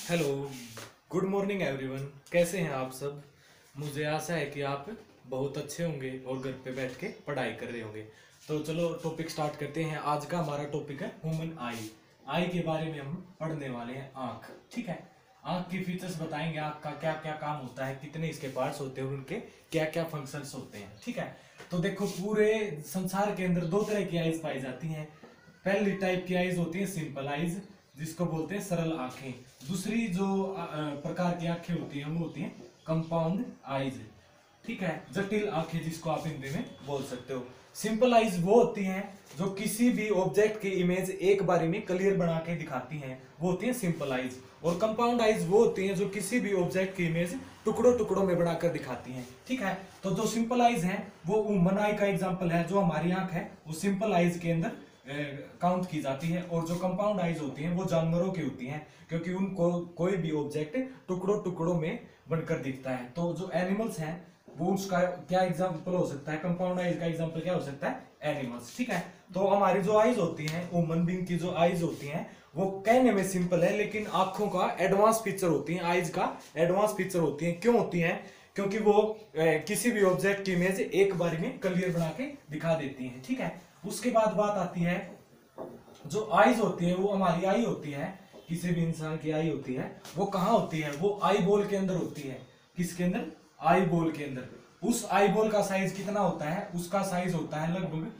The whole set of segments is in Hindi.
Hello, good morning everyone. कैसे हैं आप सब? मुझे आशा है कि आप बहुत अच्छे होंगे और घर पे बैठ के पढ़ाई कर रहे होंगे। तो चलो टॉपिक स्टार्ट करते हैं। आज का हमारा टॉपिक है ह्यूमन आई। आई के बारे में हम पढ़ने वाले हैं। आँख, ठीक है। आँख की फीचर्स बताएंगे, आँख का क्या क्या काम होता है, कितने इसके पार्ट्स होते हैं और उनके क्या क्या फंक्शंस होते हैं, ठीक है। तो देखो, पूरे संसार के अंदर दो तरह की आइज पाई जाती हैं। पहली टाइप की आइज होती है सिंपल आइज, जिसको बोलते हैं सरल आंखें। दूसरी जो प्रकार की आंखें होती हैं वो होती हैं कंपाउंड आइज, ठीक है, जटिल आंखें, जिसको आप हिंदी में बोल सकते हो। सिंपल आइज वो होती हैं जो किसी भी ऑब्जेक्ट की इमेज एक बारी में क्लियर बना के दिखाती हैं, वो होती है सिंपल आइज। और कंपाउंड आइज वो होती हैं जो किसी भी ऑब्जेक्ट की इमेज टुकड़ों टुकड़ों में बनाकर दिखाती हैं, ठीक है। तो जो सिंपल आइज हैं वो ह्यूमन आई का एग्जांपल है। जो हमारी आंख है वो सिंपल आइज के अंदर काउंट की जाती है। और जो कंपाउंड आइज होती हैं वो जानवरों की होती हैं, क्योंकि उनको कोई भी ऑब्जेक्ट टुकड़ों टुकड़ों में बनकर दिखता है। तो जो एनिमल्स हैं वो उसका क्या एग्जांपल हो सकता है? कंपाउंड आइज का एग्जांपल क्या हो सकता है? एनिमल्स, ठीक है। तो हमारी जो आइज होती हैं, ह्यूमन बीइंग की जो आइज होती हैं वो कहने में सिंपल है, लेकिन आंखों का एडवांस फीचर होती है, आइज का एडवांस फीचर होती है। क्यों होती हैं? क्योंकि वो किसी भी ऑब्जेक्ट की इमेज एक बार में क्लियर बना के दिखा देती हैं, ठीक है। उसके बाद बात आती है, जो आईज होती है वो हमारी आई होती है, किसी भी इंसान की आई होती है, वो कहाँ होती है? वो आई बॉल के अंदर होती है। किसके अंदर? आई बॉल के अंदर। उस आई बॉल का साइज कितना होता है? उसका साइज होता है लगभग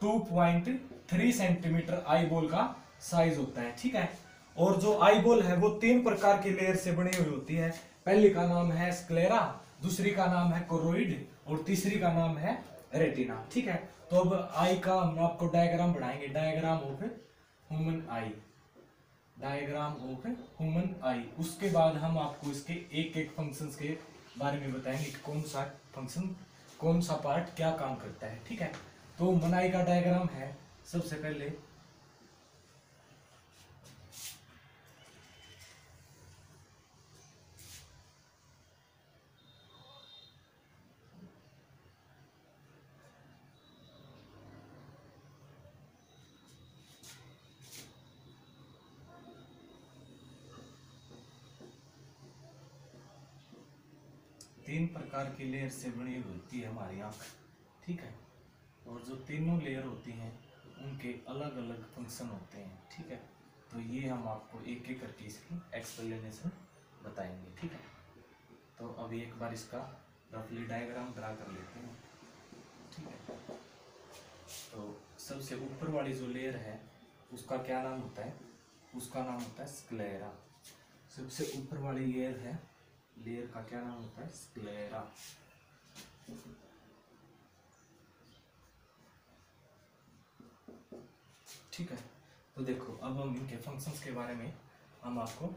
2.3 सेंटीमीटर आई बॉल का साइज होता है, ठीक है। और जो आई बॉल है वो तीन प्रकार की लेयर से बनी हुई होती है। पहली का नाम है स्क्लेरा, दूसरी का नाम है कोरोइड और तीसरी का नाम है रेटिना, ठीक है। तो अब आई का हम आपको डायग्राम बनाएंगे, diagram of human I, diagram of human आई। उसके बाद हम आपको इसके एक एक फंक्शंस के बारे में बताएंगे कि कौन सा फंक्शन, कौन सा पार्ट क्या काम करता है, ठीक है। तो ह्यूमन आई का डायग्राम है, सबसे पहले तीन प्रकार की लेयर से बनी होती है हमारी आंख, ठीक है। और जो तीनों लेयर होती हैं उनके अलग अलग फंक्शन होते हैं, ठीक है। तो ये हम आपको एक एक करके इसकी एक्सप्लेनेशन बताएंगे, ठीक है। तो अभी एक बार इसका रफली डायग्राम ड्रा कर लेते हैं, ठीक है। तो सबसे ऊपर वाली जो लेयर है उसका क्या नाम होता है? उसका नाम होता है स्क्लेरा। सबसे ऊपर वाली लेयर है, लेयर का क्या नाम होता है? स्क्लेरा। ठीक है। तो देखो, अब हम इनके फंक्शंस के बारे में हम आपको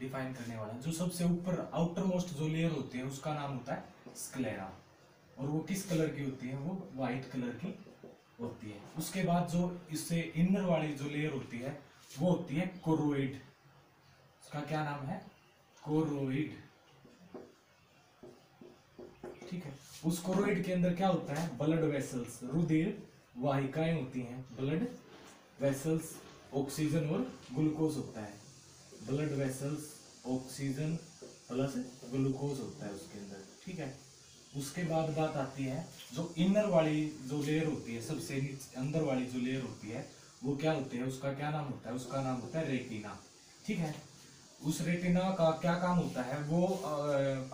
डिफाइन करने वाले हैं। जो सबसे ऊपर आउटर मोस्ट जो लेयर होती है उसका नाम होता है स्क्लेरा, और वो किस कलर की होती है? वो व्हाइट कलर की होती है। उसके बाद जो इससे इनर वाली जो लेयर होती है वो होती है कोरोइड। उसका क्या नाम है? कोरोइड, ठीक है। उस कोरोइड के अंदर क्या होता है? ब्लड वेसल्स, रुधिर वाहिकाएं होती हैं। ब्लड वेसल्स, ऑक्सीजन और ग्लूकोज होता है। Blood vessels, oxygen plus glucose होता है उसके अंदर, ठीक है। उसके बाद बात आती है जो इनर वाली जो लेयर होती है, सबसे अंदर वाली जो लेयर होती है वो क्या होती है? उसका क्या नाम होता है? उसका नाम होता है रेटिना, ठीक है। उस रेटिना का क्या काम होता है? वो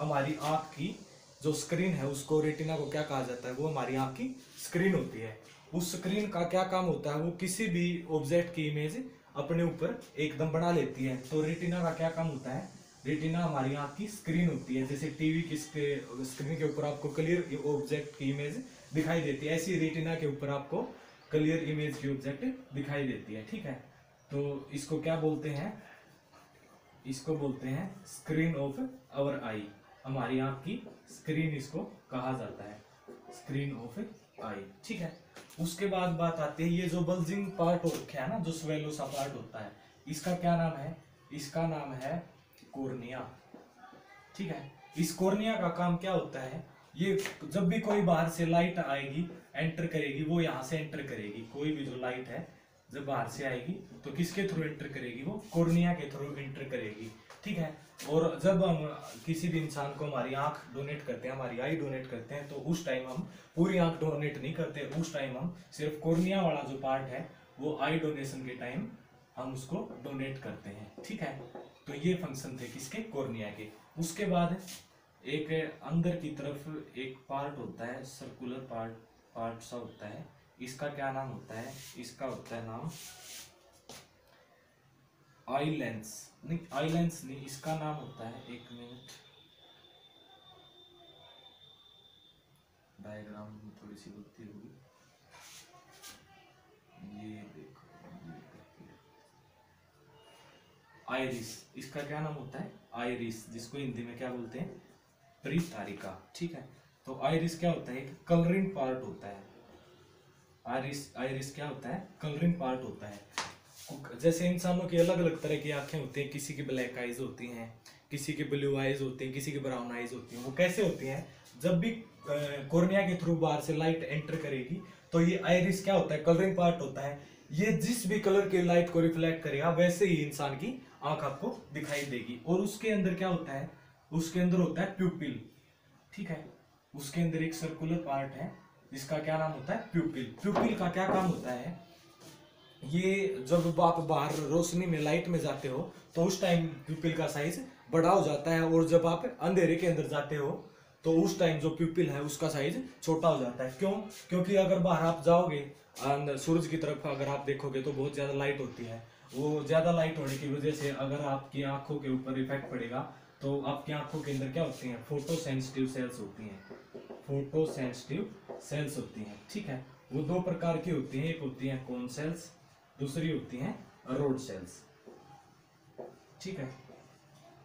हमारी आंख की जो स्क्रीन है उसको, रेटिना को क्या कहा जाता है? वो हमारी आंख की स्क्रीन होती है। उस स्क्रीन का क्या काम होता है? वो किसी भी ऑब्जेक्ट की इमेज अपने ऊपर एकदम बना लेती है। तो रेटिना का क्या काम होता है? रेटिना हमारी आंख की स्क्रीन होती है। जैसे टीवी की स्क्रीन के ऊपर आपको क्लियर ऑब्जेक्ट की इमेज दिखाई देती है, ऐसी रेटिना के ऊपर आपको क्लियर इमेज की ऑब्जेक्ट दिखाई देती है, ठीक है। तो इसको क्या बोलते हैं? इसको बोलते हैं स्क्रीन ऑफ आवर आई। हमारी आंख की स्क्रीन इसको कहा जाता है, स्क्रीन ऑफ आई, ठीक है। उसके बाद बात आती है, ये जो बल्जिंग पार्ट हो रखा है ना, जो स्वेलो सा पार्ट होता है, इसका क्या नाम है? इसका नाम है कॉर्निया, ठीक है। इस कॉर्निया का काम क्या होता है? ये जब भी कोई बाहर से लाइट आएगी, एंटर करेगी, वो यहाँ से एंटर करेगी। कोई भी जो लाइट है जब बाहर से आएगी तो किसके थ्रू एंटर करेगी, वो कॉर्निया के थ्रू एंटर करेगी, ठीक है। और जब हम किसी भी इंसान को हमारी आंख डोनेट करते हैं, हमारी आई डोनेट करते हैं, तो उस टाइम हम पूरी आंख डोनेट नहीं करते, उस टाइम हम सिर्फ कॉर्निया वाला जो पार्ट है वो आई डोनेशन के टाइम हम उसको डोनेट करते हैं, ठीक है। तो ये फंक्शन थे किसके, कॉर्निया के। उसके बाद एक अंदर की तरफ एक पार्ट होता है, सर्कुलर पार्ट सा होता है, इसका क्या नाम होता है, इसका होता है नाम आई लेंस, नहीं आई लेंस नहीं, इसका नाम होता है, एक मिनट, डायग्राम में थोड़ी सी गलती होगी, ये देखो, आइरिस, इसका क्या नाम होता है, आइरिस, जिसको हिंदी में क्या बोलते हैं, परितारिका, ठीक है। तो आइरिस क्या होता है, एक कलरिंग पार्ट होता है, आइरिस क्या होता है, कलरिंग पार्ट होता है। जैसे इंसानों की अलग अलग तरह की आंखें होती हैं, किसी की ब्लैक आइज होती हैं, किसी की ब्लू आइज होती हैं, किसी की ब्राउन आइज होती हैं। वो कैसे होती हैं, जब भी कॉर्निया के थ्रू बाहर से लाइट एंटर करेगी तो ये आइरिस क्या होता है, कलरिंग पार्ट होता है, ये जिस भी कलर की लाइट को रिफ्लेक्ट करेगा वैसे ही इंसान की आंख आपको दिखाई देगी। और उसके अंदर क्या होता है, उसके अंदर होता है प्यूपिल, ठीक है। उसके अंदर एक सर्कुलर पार्ट है जिसका क्या नाम होता है, प्यूपिल। प्यूपिल का क्या काम होता है, ये जब आप बाहर रोशनी में लाइट में जाते हो तो उस टाइम प्यूपिल का साइज बड़ा हो जाता है, और जब आप अंधेरे के अंदर जाते हो तो उस टाइम जो प्यूपिल है उसका साइज छोटा हो जाता है। क्यों, क्योंकि अगर बाहर आप जाओगे सूरज की तरफ अगर आप देखोगे तो बहुत ज्यादा लाइट होती है, वो ज्यादा लाइट होने की वजह से अगर आपकी आंखों के ऊपर इफेक्ट पड़ेगा तो आपकी आंखों के अंदर क्या होती हैं, फोटो सेंसिटिव सेल्स होती हैं, फोटो सेंसिटिव सेल्स होती हैं, ठीक है। वो दो प्रकार की होती हैं, एक होती है कोन सेल्स, दूसरी होती हैं रोड सेल्स, ठीक है।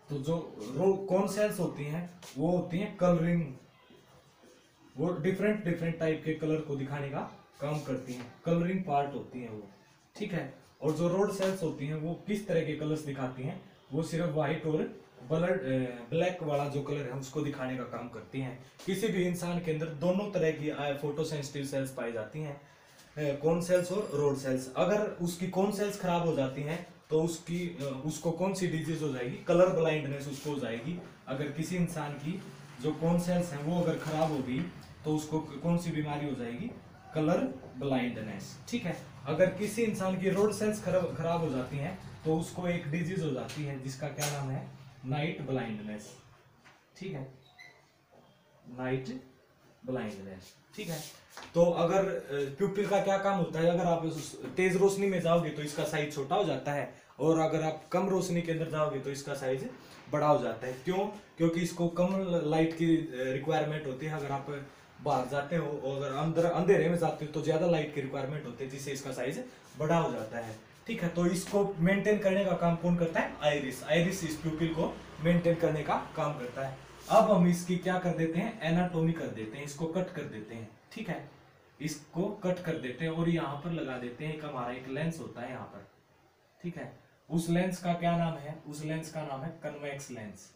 तो जो कोन सेल्स होती हैं वो होती हैं कलरिंग, वो डिफरेंट डिफरेंट टाइप के कलर को दिखाने का काम करती हैं, कलरिंग पार्ट होती हैं वो, ठीक है। और जो रोड सेल्स होती हैं वो किस तरह के कलर्स दिखाती हैं, वो सिर्फ व्हाइट और ब्लैक वाला जो कलर है उसको दिखाने का काम करती हैं। किसी भी इंसान के अंदर दोनों तरह की फोटो सेंसिटिव सेल्स पाई जाती हैं, कौन सेल्स और रोड सेल्स। अगर उसकी कौन सेल्स खराब हो जाती हैं तो उसको कौन सी डिजीज हो जाएगी, कलर ब्लाइंडनेस उसको हो जाएगी। अगर किसी इंसान की जो कौन सेल्स हैं वो अगर खराब होगी तो उसको कौन सी बीमारी हो जाएगी, कलर ब्लाइंडनेस, ठीक है। अगर किसी इंसान की रोड सेल्स खराब हो जाती हैं तो उसको एक डिजीज हो जाती है जिसका क्या नाम है, नाइट ब्लाइंडनेस, ठीक है, नाइट ब्लाइंडनेस, ठीक है। तो अगर प्यूपिल का क्या काम होता है, अगर आप तेज रोशनी में जाओगे तो इसका साइज छोटा हो जाता है, और अगर आप कम रोशनी के अंदर जाओगे तो इसका साइज बड़ा हो जाता है। क्यों, क्योंकि इसको कम लाइट की रिक्वायरमेंट होती है। अगर आप बाहर जाते हो और अगर अंदर अंधेरे में जाते हो तो ज्यादा लाइट की रिक्वायरमेंट होती है, जिससे इसका साइज बड़ा हो जाता है, ठीक है। तो इसको मेंटेन करने का काम कौन करता है, आइरिस। आइरिस इस प्यूपिल को मेंटेन करने का काम करता है। अब हम इसकी क्या कर देते हैं, एनाटोमी कर देते हैं, इसको कट कर देते हैं, ठीक है। इसको कट कर देते हैं और यहाँ पर लगा देते हैं, एक हमारा एक लेंस होता है यहाँ पर, ठीक है। उस लेंस का क्या नाम है, उस लेंस का नाम है कन्वेक्स लेंस,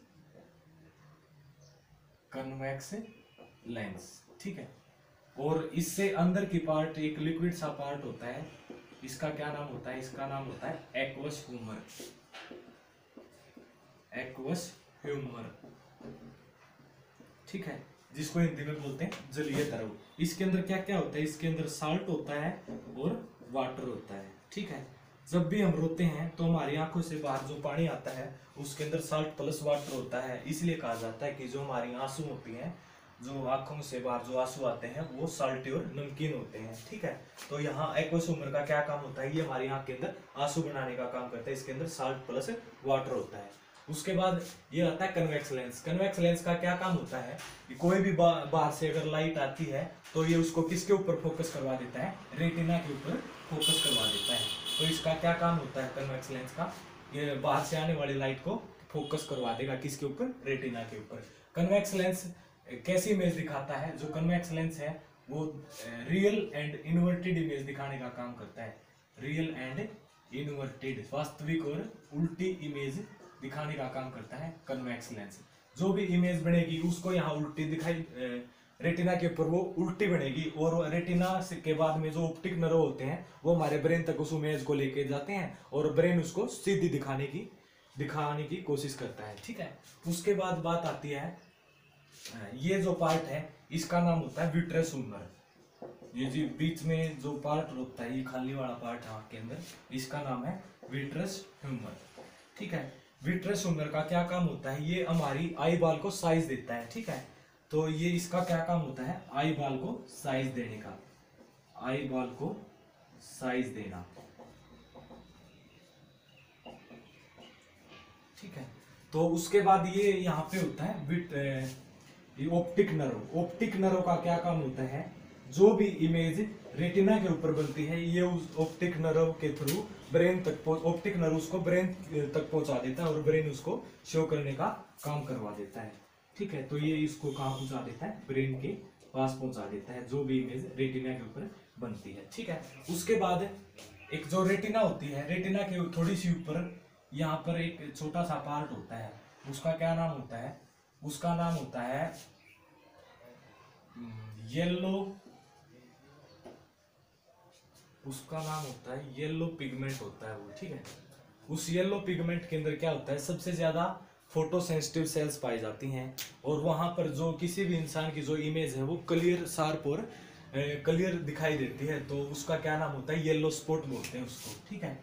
कन्वेक्स लेंस, ठीक है। और इससे अंदर की पार्ट एक लिक्विड सा पार्ट होता है, इसका क्या नाम होता है, इसका नाम होता है एक्वस ह्यूमर, एक्वस ह्यूमर, ठीक है, जिसको हिंदी में बोलते हैं जलीय द्रव। इसके अंदर क्या क्या होता है, इसके अंदर साल्ट होता है और वाटर होता है, ठीक है। जब भी हम रोते हैं तो हमारी आंखों से बाहर जो पानी आता है उसके अंदर साल्ट प्लस वाटर होता है, इसलिए कहा जाता है कि जो हमारी आंसू होती हैं, जो आंखों से बाहर जो आंसू आते हैं वो साल्टी और नमकीन होते हैं, ठीक है। तो यहाँ एक्वस ह्यूमर का क्या काम होता है, ये हमारी आंख के अंदर आंसू बनाने का काम करता है, इसके अंदर साल्ट प्लस वाटर होता है। उसके बाद ये आता है कन्वेक्स लेंस। कन्वेक्स लेंस का क्या काम होता है कि कोई भी बाहर से अगर लाइट आती है तो ये उसको किसके ऊपर फोकस करवा देता है, रेटिना के ऊपर फोकस करवा देता है। तो इसका क्या काम होता है कन्वेक्स लेंस का, ये बाहर से आने वाली लाइट को फोकस करवा देगा किसके ऊपर, रेटिना के ऊपर। कन्वेक्स लेंस कैसी इमेज दिखाता है, जो कन्वेक्स लेंस है वो रियल एंड इन्वर्टेड इमेज दिखाने का काम करता है, रियल एंड इन्वर्टेड, वास्तविक और उल्टी इमेज दिखाने का काम करता है कन्वेक्स लेंस। जो भी इमेज बनेगी उसको यहाँ उल्टी दिखाई रेटिना के ऊपर वो उल्टी बनेगी और रेटिना के बाद में जो ऑप्टिक नर्व होते हैं वो हमारे ब्रेन तक उस इमेज को लेके जाते हैं और ब्रेन उसको सीधी दिखाने की कोशिश करता है। ठीक है, उसके बाद बात आती है, ये जो पार्ट है इसका नाम होता है विट्रस ह्यूमर। ये जो बीच में जो पार्ट होता है, ये खाली वाला पार्ट है आँख के अंदर, इसका नाम है विट्रस ह्यूमर। ठीक है, विट्रस ह्यूमर का क्या काम होता है, ये हमारी आई बॉल को साइज देता है। ठीक है, तो ये इसका क्या काम होता है, आई बॉल को साइज देने का, आई बॉल को साइज देना। ठीक है, तो उसके बाद ये यहाँ पे होता है ये ऑप्टिक नर्व। ऑप्टिक नर्व का क्या काम होता है, जो भी इमेज रेटिना के ऊपर बनती है ये उस ऑप्टिक नर्व के थ्रू ब्रेन तक ऑप्टिक नर्व उसको ब्रेन तक पहुंचा देता है और ब्रेन उसको शो करने का काम करवा देता है। ठीक है, तो ये इसको कहाँ पहुंचा देता है, ब्रेन के पास पहुंचा देता है जो भी इमेज रेटिना के ऊपर बनती है। ठीक है, उसके बाद एक जो रेटिना होती है, रेटिना के थोड़ी सी ऊपर यहाँ पर एक छोटा सा पार्ट होता है, उसका क्या नाम होता है, उसका नाम होता है येलो, उसका नाम होता है येलो पिगमेंट होता है वो। ठीक है, उस येलो पिगमेंट के अंदर क्या होता है, सबसे ज्यादा फोटो सेंसिटिव सेल्स पाई जाती हैं और वहां पर जो किसी भी इंसान की जो इमेज है वो क्लियर शार्प और क्लियर दिखाई देती है, तो उसका क्या नाम होता है, येलो स्पॉट बोलते हैं उसको। ठीक है,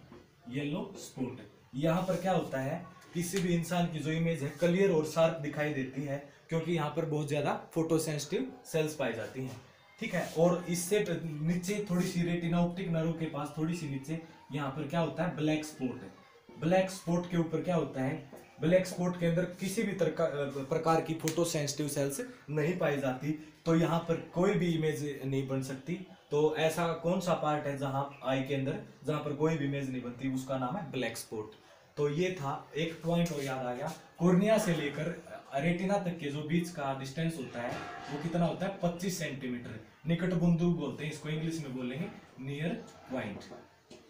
येलो स्पॉट। यहाँ पर क्या होता है, किसी भी इंसान की जो इमेज है क्लियर और शार्प दिखाई देती है क्योंकि यहाँ पर बहुत ज्यादा फोटो सेंसिटिव सेल्स पाई जाती हैं। ठीक है, और इससे नीचे थोड़ी सी रेटिना ऑप्टिक नर्व के पास थोड़ी सी नीचे यहाँ पर क्या होता है, ब्लैक स्पॉट है। ब्लैक स्पॉट के ऊपर क्या होता है, ब्लैक स्पॉट के अंदर किसी भी प्रकार की फोटो सेंसिटिव सेल्स नहीं पाई जाती, तो यहाँ पर कोई भी इमेज नहीं बन सकती। तो ऐसा कौन सा पार्ट है जहाँ आई के अंदर जहाँ पर कोई भी इमेज नहीं बनती, उसका नाम है ब्लैक स्पॉट। तो ये था एक पॉइंट और याद आ गया, कॉर्निया से लेकर रेटिना तक के जो बीच का डिस्टेंस होता है वो कितना होता है, 25 सेंटीमीटर। निकट बिंदु बोलते हैं इसको, इंग्लिश में बोलेंगे नियर पॉइंट।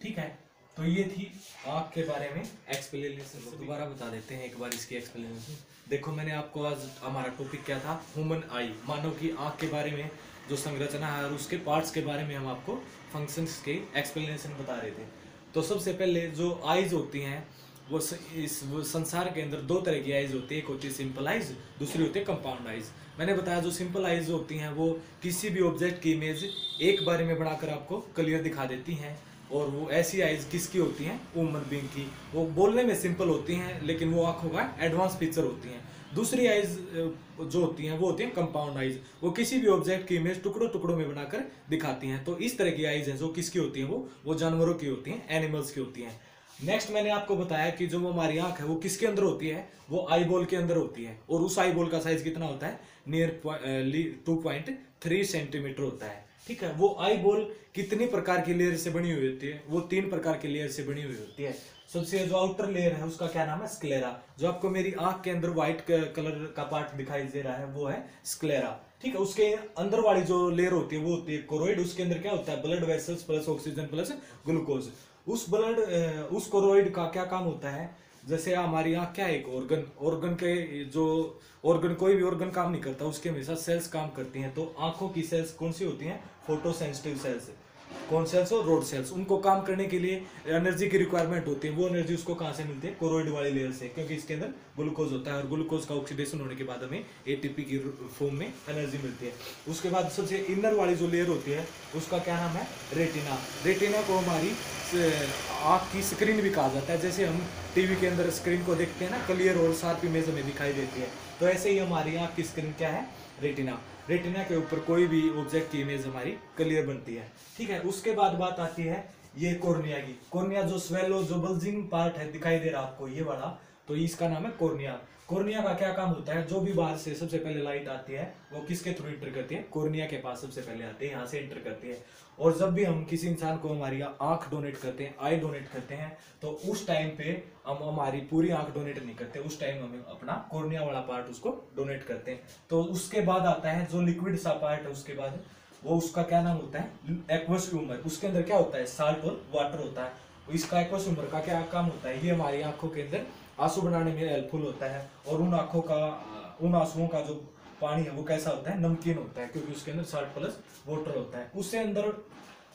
ठीक है, तो ये थी आँख के बारे में एक्सप्लेनेशन। दोबारा बता देते हैं एक बार इसकी एक्सप्लेनेशन। देखो मैंने आपको आज हमारा टॉपिक क्या था, ह्यूमन आई, मानव की आँख के बारे में जो संरचना है और उसके पार्ट्स के बारे में हम आपको फंक्शंस के एक्सप्लेनेशन बता रहे थे। तो सबसे पहले जो आईज होती हैं वो संसार के अंदर दो तरह की आइज होती है, एक होती है सिंपल आइज, दूसरी होती है कंपाउंड आइज। मैंने बताया जो सिंपल आइज होती हैं वो किसी भी ऑब्जेक्ट की इमेज एक बारे में बनाकर आपको क्लियर दिखा देती हैं, और वो ऐसी आइज किसकी होती हैं, ह्यूमन बीइंग की। वो बोलने में सिंपल होती हैं लेकिन वो आंखों का एडवांस पिक्चर होती हैं। दूसरी आइज जो होती हैं वो होती हैं कंपाउंड आइज, वो किसी भी ऑब्जेक्ट की इमेज टुकड़ों टुकड़ों में बनाकर दिखाती हैं। तो इस तरह की आइज हैं जो किसकी होती हैं, वो जानवरों की होती हैं, एनिमल्स की होती हैं। नेक्स्ट मैंने आपको बताया कि जो हमारी आंख है वो किसके अंदर होती है, वो आई बॉल के अंदर होती है, और उस आई बॉल का साइज कितना होता है, नियर 2.3 सेंटीमीटर होता है। ठीक है, वो आई बॉल कितनी प्रकार की लेयर से बनी हुई होती है, वो 3 प्रकार की लेयर से बनी हुई होती है। सबसे जो आउटर लेयर है उसका क्या नाम है, स्क्लेरा। जो आपको मेरी आंख के अंदर व्हाइट कलर का पार्ट दिखाई दे रहा है वो है स्क्लेरा। ठीक है, उसके अंदर वाली जो लेयर होती है वो होती है कोरोइड। उसके अंदर क्या होता है, blood vessels plus oxygen plus glucose. उस कोरोइड का क्या काम होता है, जैसे हमारी आंख क्या है, एक ऑर्गन के जो ऑर्गन, कोई भी ऑर्गन काम नहीं करता, उसके हमेशा सेल्स काम करती हैं। तो आंखों की सेल्स कौन सी होती हैं, photo sensitive sales, cone cells और रोड सेल्स। उनको काम करने के लिए एनर्जी की रिक्वायरमेंट होती है, वो एनर्जी उसको कहाँ से मिलती है, कोरोइड वाली लेयर से, क्योंकि इसके अंदर ग्लूकोज होता है और ग्लूकोज का ऑक्सीडेशन होने के बाद हमें एटीपी की फॉर्म में एनर्जी मिलती है। उसके बाद सबसे इनर वाली जो लेयर होती है उसका क्या नाम है, रेटिना। रेटिना को हमारी आँख की स्क्रीन भी कहा जाता है। जैसे हम टीवी के अंदर स्क्रीन को देखते हैं ना, क्लियर और शार्प इमेज हमें दिखाई देती है, तो ऐसे ही हमारी आँख की स्क्रीन क्या है, रेटिना। रेटिना के ऊपर कोई भी ऑब्जेक्ट की इमेज हमारी क्लियर बनती है। ठीक है, उसके बाद बात आती है ये कॉर्निया की। कॉर्निया जो स्वेलो जो बल्जिंग पार्ट है दिखाई दे रहा आपको ये वाला, तो इसका नाम है कॉर्निया। कॉर्निया का क्या काम होता है, जो भी बाहर से सबसे पहले लाइट आती है वो किसके थ्रू एंटर करती है, कॉर्निया के पास सबसे पहले आती है, यहाँ से एंटर करती है। और जब भी हम किसी इंसान को हमारी आंख डोनेट करते हैं, आई डोनेट करते हैं, तो उस टाइम पे हम हमारी पूरी आंख डोनेट नहीं करते, उस टाइम हमें अपना कॉर्निया वाला पार्ट उसको डोनेट करते हैं। तो उसके बाद आता है जो लिक्विड सा पार्ट है, उसके बाद वो उसका क्या नाम होता है, एक्वस ह्यूमर। उसके अंदर क्या होता है, साल्ट और वाटर होता है। इसका एक्वस ह्यूमर का क्या काम होता है, ये हमारी आंखों के अंदर आंसू बनाने में हेल्पफुल होता है, और उन आंसुओं का जो पानी है वो कैसा होता है, नमकीन होता है, क्योंकि उसके अंदर साल्ट प्लस वाटर होता है। उससे अंदर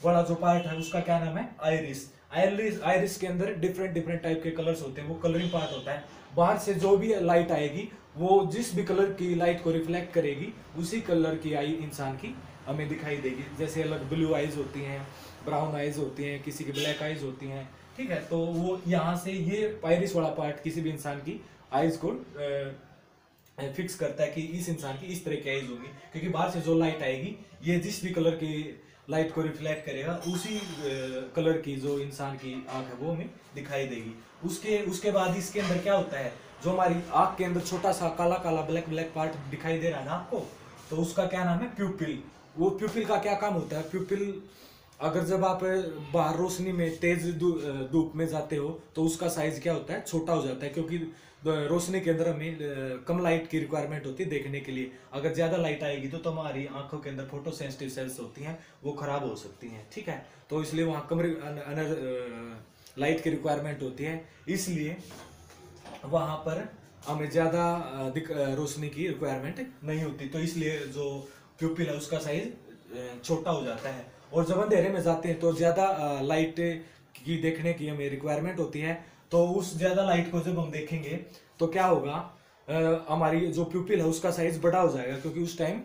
वाला जो पार्ट है उसका क्या नाम है, आइरिस। आइरिस के अंदर डिफरेंट डिफरेंट टाइप के कलर्स होते हैं, वो कलरिंग पार्ट होता है। बाहर से जो भी लाइट आएगी वो जिस भी कलर की लाइट को रिफ्लेक्ट करेगी उसी कलर की आई इंसान की हमें दिखाई देगी। जैसे अलग ब्लू आइज होती हैं, ब्राउन आइज होती हैं, किसी की ब्लैक आइज होती हैं, ठीक है। तो वो यहाँ से ये आइरिस वाला पार्ट किसी भी इंसान की आइज को फिक्स करता है कि इस इंसान की इस तरह की आइज होगी, क्योंकि बाहर से जो लाइट आएगी ये जिस भी कलर की लाइट को रिफ्लेक्ट करेगा उसी कलर की जो इंसान की आंख है वो हमें दिखाई देगी। उसके बाद इसके अंदर क्या होता है, जो हमारी आंख के अंदर छोटा सा काला काला ब्लैक ब्लैक पार्ट दिखाई दे रहा है ना आपको, तो उसका क्या नाम है, प्यूपिल। वो प्यूपिल का क्या काम होता है, प्यूपिल अगर जब आप बाहर रोशनी में तेज धूप में जाते हो तो उसका साइज क्या होता है, छोटा हो जाता है, क्योंकि रोशनी के अंदर हमें कम लाइट की रिक्वायरमेंट होती है देखने के लिए। अगर ज्यादा लाइट आएगी तो हमारी आंखों के अंदर फोटो सेंसिटिव सेल्स होती हैं वो खराब हो सकती हैं, ठीक है। तो इसलिए वहाँ कम लाइट की रिक्वायरमेंट होती है, इसलिए वहाँ पर हमें ज्यादा रोशनी की रिक्वायरमेंट नहीं होती, तो इसलिए जो प्यूपिल है उसका साइज छोटा हो जाता है। और जब अंधेरे में जाते हैं तो ज्यादा लाइट की देखने की हमें रिक्वायरमेंट होती है, तो उस ज्यादा लाइट को जब हम देखेंगे तो क्या होगा, हमारी जो प्यूपिल है उसका साइज बड़ा हो जाएगा, क्योंकि उस टाइम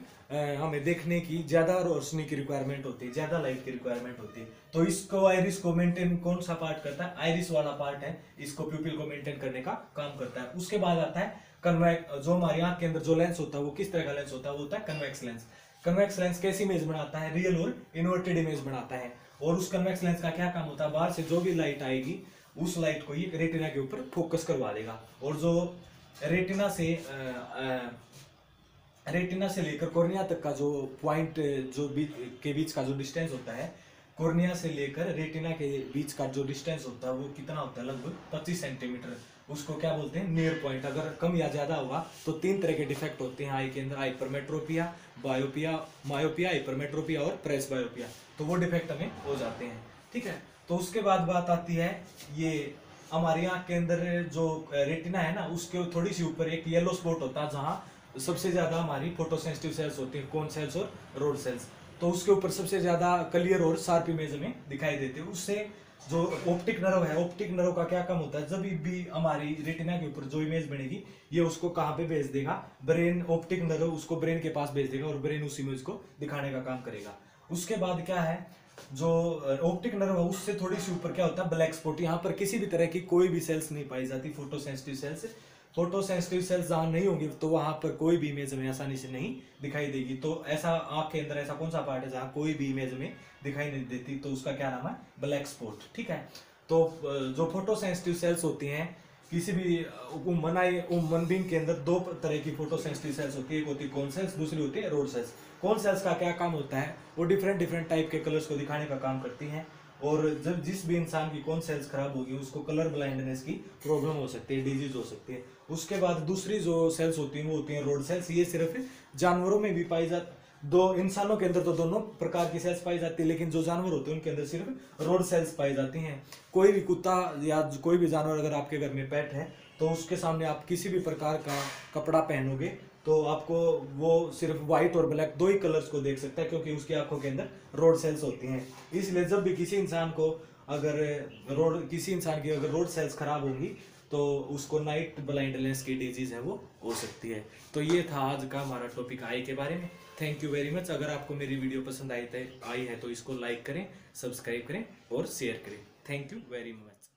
हमें देखने की ज्यादा रोशनी की रिक्वायरमेंट होती है, ज्यादा लाइट की रिक्वायरमेंट होती है। तो इसको आइरिस को मेंटेन कौन सा पार्ट करता है, आइरिस वाला पार्ट है, इसको प्यूपिल को मेंटेन करने का काम करता है। उसके बाद आता है कन्वेक्स, जो हमारी आंख के अंदर जो लेंस होता है वो किस तरह का लेंस होता है, वो होता है कन्वेक्स लेंस। कन्वेक्स लेंस कैसी इमेज बनाता है, रियल और इन्वर्टेड इमेज बनाता है। और उस कन्वेक्स लेंस का क्या काम होता है, बाहर से जो भी लाइट आएगी उस लाइट को ये रेटिना के ऊपर फोकस करवा देगा। और जो रेटिना से लेकर कॉर्निया तक का जो पॉइंट जो के बीच का जो डिस्टेंस होता है, कॉर्निया से लेकर रेटिना के बीच का जो डिस्टेंस होता है वो कितना होता है, लगभग 25 सेंटीमीटर। उसको क्या बोलते हैं, नियर पॉइंट। अगर कम या ज्यादा होगा तो 3 तरह के डिफेक्ट होते हैं आई के अंदर, हाइपरमेट्रोपिया, बायोपिया, मायोपिया, हाइपरमेट्रोपिया और प्रेस बायोपिया। तो वो डिफेक्ट हमें हो जाते हैं, ठीक है। तो उसके बाद बात आती है, ये हमारी आंख के अंदर जो रेटिना है ना उसके थोड़ी सी ऊपर एक येलो स्पॉट होता है जहाँ सबसे ज्यादा हमारी फोटोसेंसिटिव सेल्स होती है, कोन सेल्स और रोड सेल्स। तो उसके ऊपर सबसे ज्यादा क्लियर और शार्प इमेज हमें दिखाई देती है। उससे जो ऑप्टिक नर्व है, ऑप्टिक नर्व का क्या काम होता है, जब भी हमारी रेटिना के ऊपर जो इमेज बनेगी ये उसको कहाँ पे भेज देगा, ब्रेन, ऑप्टिक नर्व उसको ब्रेन के पास भेज देगा और ब्रेन उस इमेज को दिखाने का काम करेगा। उसके बाद क्या है, जो ऑप्टिक नर्व है उससे थोड़ी सी ऊपर क्या होता है, ब्लैक स्पॉट। यहाँ पर किसी भी तरह की कोई भी सेल्स नहीं पाई जाती, फोटोसेंसिटिव सेल्स। फोटोसेंसिटिव सेल्स जहाँ नहीं होंगी तो वहां पर कोई भी इमेज हमें आसानी से नहीं दिखाई देगी। तो ऐसा आंख के अंदर ऐसा कौन सा पार्ट है जहाँ कोई भी इमेज हमें दिखाई नहीं देती, तो उसका क्या नाम है, ब्लैक स्पॉट, ठीक है। तो जो फोटोसेंसिटिव सेल्स होती हैं किसी भी ह्यूमन बीइंग के अंदर 2 तरह की फोटोसेंसिटिव सेल्स होती है, एक होती है कोन सेल्स, दूसरी होती है रोड सेल्स। कोन सेल्स का क्या काम होता है, वो डिफरेंट डिफरेंट टाइप के कलर्स को दिखाने का काम करती हैं। और जब जिस भी इंसान की कोन सेल्स खराब होगी उसको कलर ब्लाइंडनेस की प्रॉब्लम हो सकती है, डिजीज हो सकती है। उसके बाद दूसरी जो सेल्स होती हैं वो होती हैं रोड सेल्स। ये सिर्फ जानवरों में भी पाई जाती, दो इंसानों के अंदर तो दोनों प्रकार की सेल्स पाई जाती है, लेकिन जो जानवर होते हैं उनके अंदर सिर्फ रोड सेल्स पाई जाती हैं। कोई भी कुत्ता या कोई भी जानवर अगर आपके घर में पेट है तो उसके सामने आप किसी भी प्रकार का कपड़ा पहनोगे तो आपको वो सिर्फ व्हाइट और ब्लैक 2 ही कलर्स को देख सकता है, क्योंकि उसकी आंखों के अंदर रोड सेल्स होती हैं। इसलिए जब भी किसी इंसान की अगर रोड सेल्स खराब होंगी तो उसको नाइट ब्लाइंडनेस की डिजीज है वो हो सकती है। तो ये था आज का हमारा टॉपिक आई के बारे में। Thank you very much. अगर आपको मेरी वीडियो पसंद आई है तो इसको लाइक करें, सब्सक्राइब करें और शेयर करें। Thank you very much.